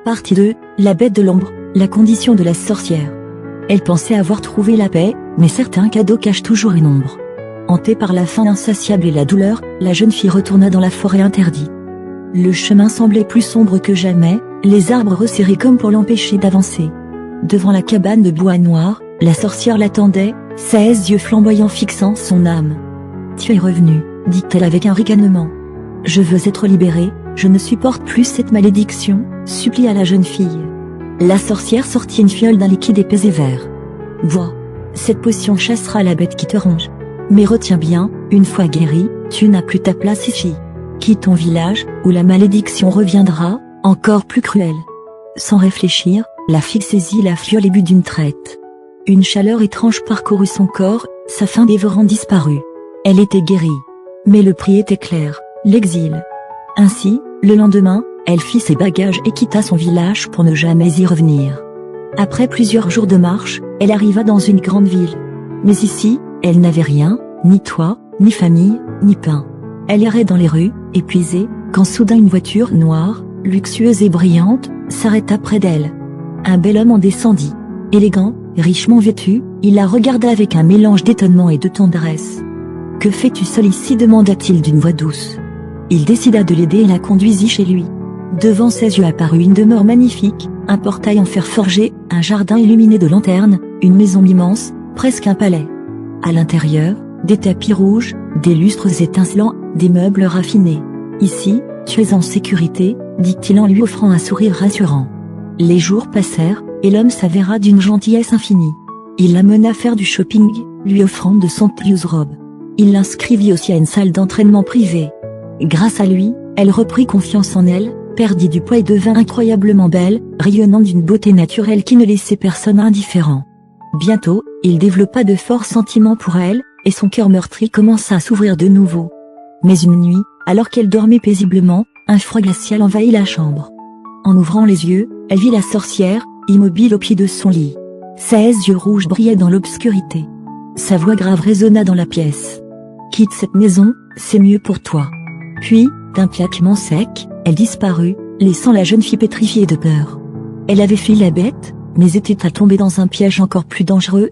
Partie 2, la bête de l'ombre, la condition de la sorcière. Elle pensait avoir trouvé la paix, mais certains cadeaux cachent toujours une ombre. Hantée par la faim insatiable et la douleur, la jeune fille retourna dans la forêt interdite. Le chemin semblait plus sombre que jamais, les arbres resserrés comme pour l'empêcher d'avancer. Devant la cabane de bois noir, la sorcière l'attendait, ses yeux flamboyants fixant son âme. « Tu es revenu, dit-elle avec un ricanement. « Je veux être libérée, je ne supporte plus cette malédiction, supplia la jeune fille. » La sorcière sortit une fiole d'un liquide épais et vert. « Bois. Cette potion chassera la bête qui te ronge. Mais retiens bien, une fois guérie, tu n'as plus ta place ici. Quitte ton village, où la malédiction reviendra, encore plus cruelle. » Sans réfléchir, la fille saisit la fiole et but d'une traite. Une chaleur étrange parcourut son corps, sa faim dévorant disparut. Elle était guérie. Mais le prix était clair, l'exil. Ainsi, le lendemain, elle fit ses bagages et quitta son village pour ne jamais y revenir. Après plusieurs jours de marche, elle arriva dans une grande ville. Mais ici, elle n'avait rien, ni toit, ni famille, ni pain. Elle errait dans les rues, épuisée, quand soudain une voiture noire, luxueuse et brillante, s'arrêta près d'elle. Un bel homme en descendit. Élégant, richement vêtu, il la regarda avec un mélange d'étonnement et de tendresse. « Que fais-tu seule ici » demanda-t-il d'une voix douce. Il décida de l'aider et la conduisit chez lui. Devant ses yeux apparut une demeure magnifique, un portail en fer forgé, un jardin illuminé de lanternes, une maison immense, presque un palais. À l'intérieur, des tapis rouges, des lustres étincelants, des meubles raffinés. « Ici, tu es en sécurité » dit-il en lui offrant un sourire rassurant. Les jours passèrent, et l'homme s'avéra d'une gentillesse infinie. Il la mena faire du shopping, lui offrant de somptueuses robes. Il l'inscrivit aussi à une salle d'entraînement privée. Grâce à lui, elle reprit confiance en elle, perdit du poids et devint incroyablement belle, rayonnant d'une beauté naturelle qui ne laissait personne indifférent. Bientôt, il développa de forts sentiments pour elle, et son cœur meurtri commença à s'ouvrir de nouveau. Mais une nuit, alors qu'elle dormait paisiblement, un froid glacial envahit la chambre. En ouvrant les yeux, elle vit la sorcière, immobile au pied de son lit. Ses yeux rouges brillaient dans l'obscurité. Sa voix grave résonna dans la pièce. « Quitte cette maison, c'est mieux pour toi. » Puis, d'un claquement sec, elle disparut, laissant la jeune fille pétrifiée de peur. Elle avait fui la bête, mais était à tomber dans un piège encore plus dangereux,